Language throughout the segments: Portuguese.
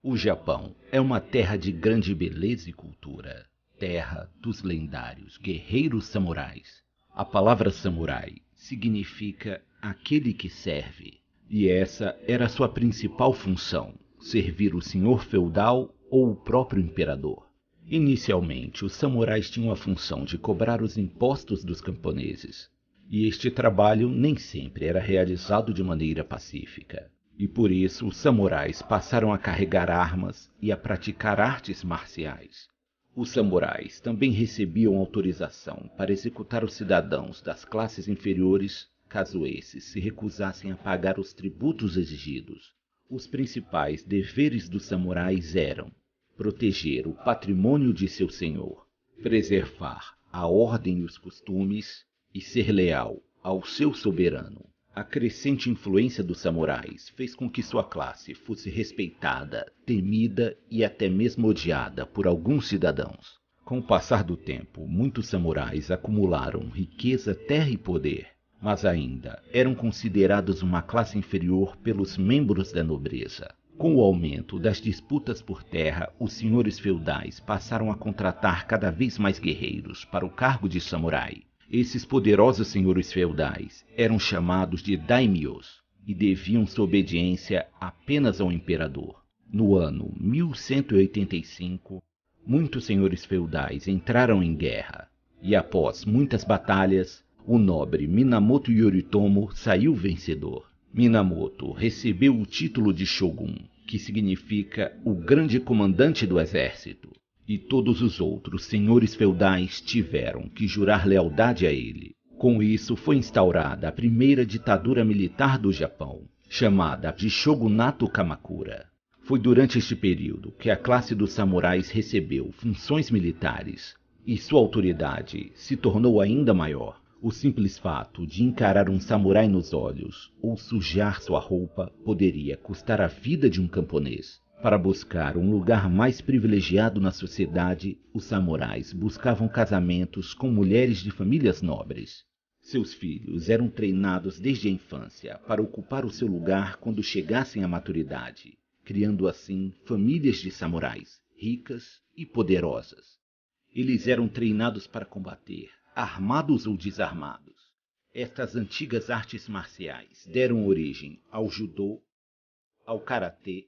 O Japão é uma terra de grande beleza e cultura, terra dos lendários guerreiros samurais. A palavra samurai significa aquele que serve, e essa era sua principal função, servir o senhor feudal ou o próprio imperador. Inicialmente, os samurais tinham a função de cobrar os impostos dos camponeses, e este trabalho nem sempre era realizado de maneira pacífica. E por isso os samurais passaram a carregar armas e a praticar artes marciais. Os samurais também recebiam autorização para executar os cidadãos das classes inferiores, caso esses se recusassem a pagar os tributos exigidos. Os principais deveres dos samurais eram proteger o patrimônio de seu senhor, preservar a ordem e os costumes e ser leal ao seu soberano. A crescente influência dos samurais fez com que sua classe fosse respeitada, temida e até mesmo odiada por alguns cidadãos. Com o passar do tempo, muitos samurais acumularam riqueza, terra e poder, mas ainda eram considerados uma classe inferior pelos membros da nobreza. Com o aumento das disputas por terra, os senhores feudais passaram a contratar cada vez mais guerreiros para o cargo de samurai. Esses poderosos senhores feudais eram chamados de daimyos e deviam sua obediência apenas ao imperador. No ano 1185, muitos senhores feudais entraram em guerra, e após muitas batalhas, o nobre Minamoto Yoritomo saiu vencedor. Minamoto recebeu o título de Shogun, que significa o grande comandante do exército. E todos os outros senhores feudais tiveram que jurar lealdade a ele. Com isso foi instaurada a primeira ditadura militar do Japão, chamada de Shogunato Kamakura. Foi durante este período que a classe dos samurais recebeu funções militares, e sua autoridade se tornou ainda maior. O simples fato de encarar um samurai nos olhos ou sujar sua roupa poderia custar a vida de um camponês. Para buscar um lugar mais privilegiado na sociedade, os samurais buscavam casamentos com mulheres de famílias nobres. Seus filhos eram treinados desde a infância para ocupar o seu lugar quando chegassem à maturidade, criando assim famílias de samurais, ricas e poderosas. Eles eram treinados para combater, armados ou desarmados. Estas antigas artes marciais deram origem ao judô, ao karatê,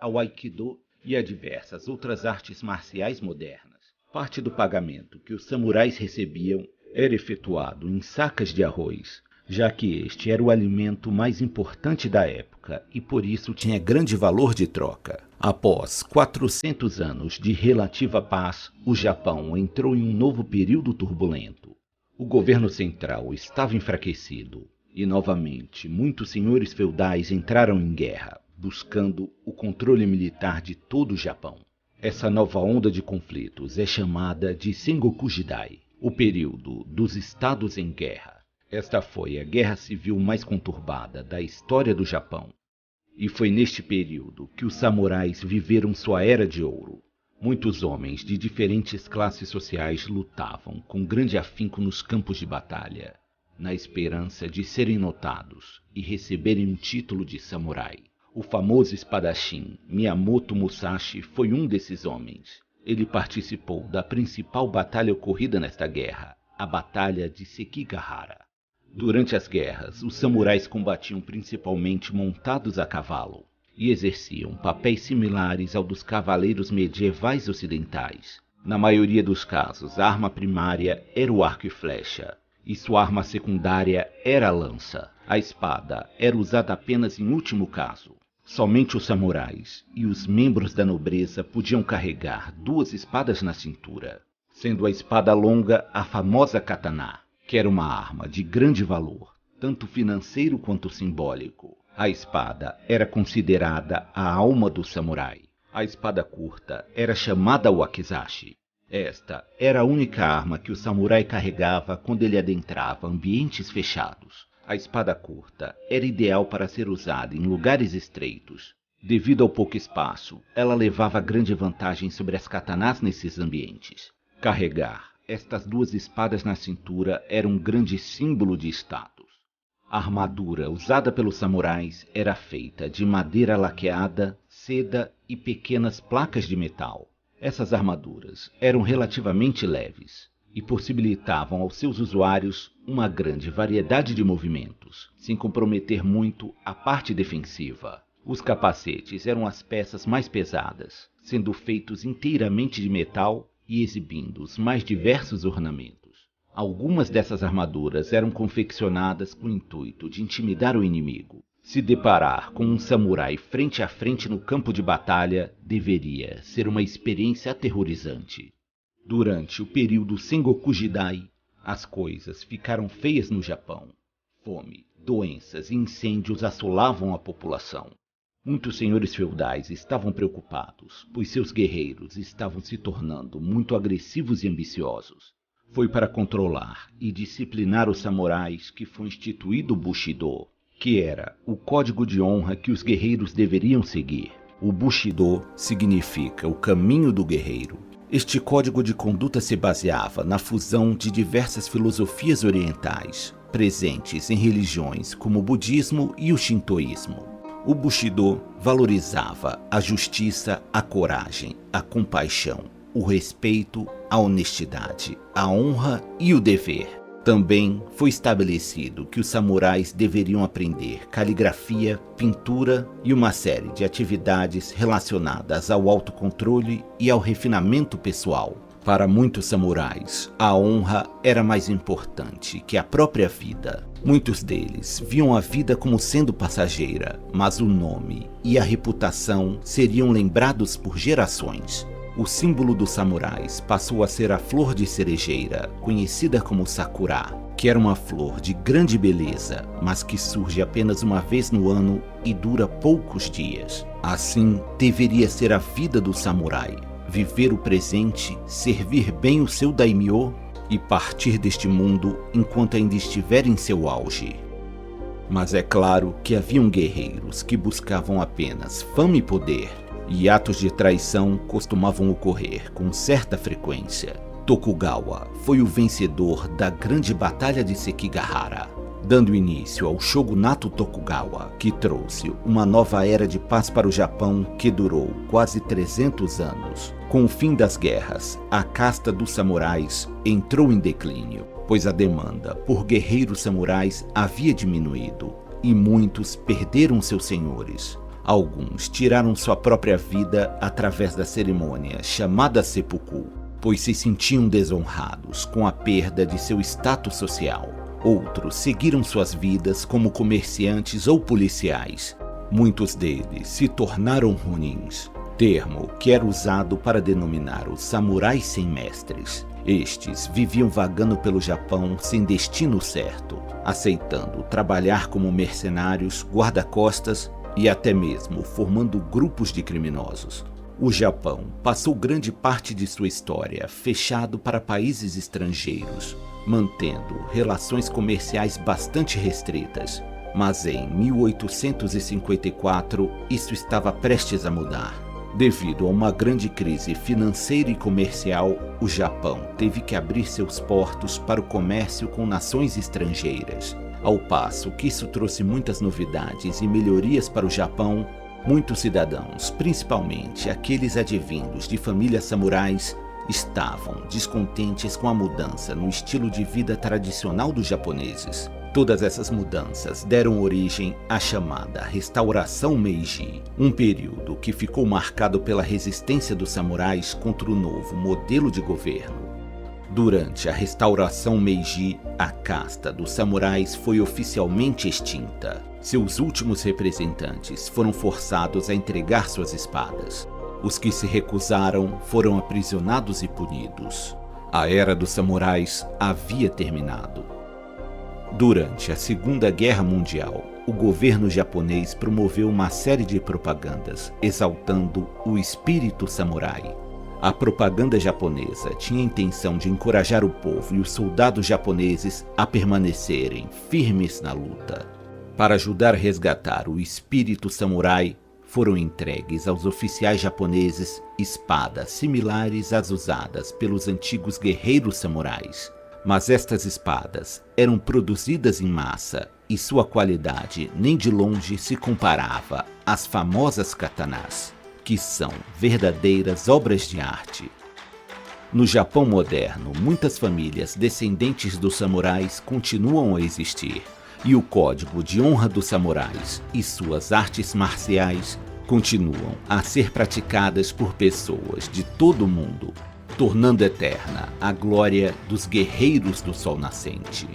ao aikido e a diversas outras artes marciais modernas. Parte do pagamento que os samurais recebiam era efetuado em sacas de arroz, já que este era o alimento mais importante da época e por isso tinha grande valor de troca. Após 400 anos de relativa paz, o Japão entrou em um novo período turbulento. O governo central estava enfraquecido e, novamente, muitos senhores feudais entraram em guerra, buscando o controle militar de todo o Japão. Essa nova onda de conflitos é chamada de Sengoku Jidai, o período dos estados em guerra. Esta foi a guerra civil mais conturbada da história do Japão. E foi neste período que os samurais viveram sua era de ouro. Muitos homens de diferentes classes sociais lutavam com grande afinco nos campos de batalha, na esperança de serem notados e receberem um título de samurai. O famoso espadachim Miyamoto Musashi foi um desses homens. Ele participou da principal batalha ocorrida nesta guerra, a Batalha de Sekigahara. Durante as guerras, os samurais combatiam principalmente montados a cavalo e exerciam papéis similares ao dos cavaleiros medievais ocidentais. Na maioria dos casos, a arma primária era o arco e flecha, e sua arma secundária era a lança. A espada era usada apenas em último caso. Somente os samurais e os membros da nobreza podiam carregar duas espadas na cintura, sendo a espada longa a famosa katana, que era uma arma de grande valor, tanto financeiro quanto simbólico. A espada era considerada a alma do samurai. A espada curta era chamada wakizashi. Esta era a única arma que o samurai carregava quando ele adentrava ambientes fechados. A espada curta era ideal para ser usada em lugares estreitos. Devido ao pouco espaço, ela levava grande vantagem sobre as katanas nesses ambientes. Carregar estas duas espadas na cintura era um grande símbolo de status. A armadura usada pelos samurais era feita de madeira laqueada, seda e pequenas placas de metal. Essas armaduras eram relativamente leves e possibilitavam aos seus usuários uma grande variedade de movimentos, sem comprometer muito a parte defensiva. Os capacetes eram as peças mais pesadas, sendo feitos inteiramente de metal e exibindo os mais diversos ornamentos. Algumas dessas armaduras eram confeccionadas com o intuito de intimidar o inimigo. Se deparar com um samurai frente a frente no campo de batalha deveria ser uma experiência aterrorizante. Durante o período Sengoku Jidai, as coisas ficaram feias no Japão. Fome, doenças e incêndios assolavam a população. Muitos senhores feudais estavam preocupados, pois seus guerreiros estavam se tornando muito agressivos e ambiciosos. Foi para controlar e disciplinar os samurais que foi instituído o Bushido, que era o código de honra que os guerreiros deveriam seguir. O Bushido significa o caminho do guerreiro. Este código de conduta se baseava na fusão de diversas filosofias orientais, presentes em religiões como o budismo e o shintoísmo. O Bushido valorizava a justiça, a coragem, a compaixão, o respeito, a honestidade, a honra e o dever. Também foi estabelecido que os samurais deveriam aprender caligrafia, pintura e uma série de atividades relacionadas ao autocontrole e ao refinamento pessoal. Para muitos samurais, a honra era mais importante que a própria vida. Muitos deles viam a vida como sendo passageira, mas o nome e a reputação seriam lembrados por gerações. O símbolo dos samurais passou a ser a flor de cerejeira, conhecida como sakura, que era uma flor de grande beleza, mas que surge apenas uma vez no ano e dura poucos dias. Assim, deveria ser a vida do samurai: viver o presente, servir bem o seu daimyo e partir deste mundo enquanto ainda estiver em seu auge. Mas é claro que haviam guerreiros que buscavam apenas fama e poder, e atos de traição costumavam ocorrer com certa frequência. Tokugawa foi o vencedor da grande batalha de Sekigahara, dando início ao shogunato Tokugawa, que trouxe uma nova era de paz para o Japão que durou quase 300 anos. Com o fim das guerras, a casta dos samurais entrou em declínio, pois a demanda por guerreiros samurais havia diminuído e muitos perderam seus senhores. Alguns tiraram sua própria vida através da cerimônia chamada seppuku, pois se sentiam desonrados com a perda de seu status social. Outros seguiram suas vidas como comerciantes ou policiais. Muitos deles se tornaram ronins, termo que era usado para denominar os samurais sem mestres. Estes viviam vagando pelo Japão sem destino certo, aceitando trabalhar como mercenários, guarda-costas e até mesmo formando grupos de criminosos. O Japão passou grande parte de sua história fechado para países estrangeiros, mantendo relações comerciais bastante restritas. Mas em 1854, isso estava prestes a mudar. Devido a uma grande crise financeira e comercial, o Japão teve que abrir seus portos para o comércio com nações estrangeiras. Ao passo que isso trouxe muitas novidades e melhorias para o Japão, muitos cidadãos, principalmente aqueles advindos de famílias samurais, estavam descontentes com a mudança no estilo de vida tradicional dos japoneses. Todas essas mudanças deram origem à chamada Restauração Meiji, um período que ficou marcado pela resistência dos samurais contra o novo modelo de governo. Durante a Restauração Meiji, a casta dos samurais foi oficialmente extinta. Seus últimos representantes foram forçados a entregar suas espadas. Os que se recusaram foram aprisionados e punidos. A era dos samurais havia terminado. Durante a Segunda Guerra Mundial, o governo japonês promoveu uma série de propagandas exaltando o espírito samurai. A propaganda japonesa tinha a intenção de encorajar o povo e os soldados japoneses a permanecerem firmes na luta. Para ajudar a resgatar o espírito samurai, foram entregues aos oficiais japoneses espadas similares às usadas pelos antigos guerreiros samurais. Mas estas espadas eram produzidas em massa e sua qualidade nem de longe se comparava às famosas katanas. que são verdadeiras obras de arte. No Japão moderno, muitas famílias descendentes dos samurais continuam a existir, e o código de honra dos samurais e suas artes marciais continuam a ser praticadas por pessoas de todo o mundo, tornando eterna a glória dos guerreiros do sol nascente.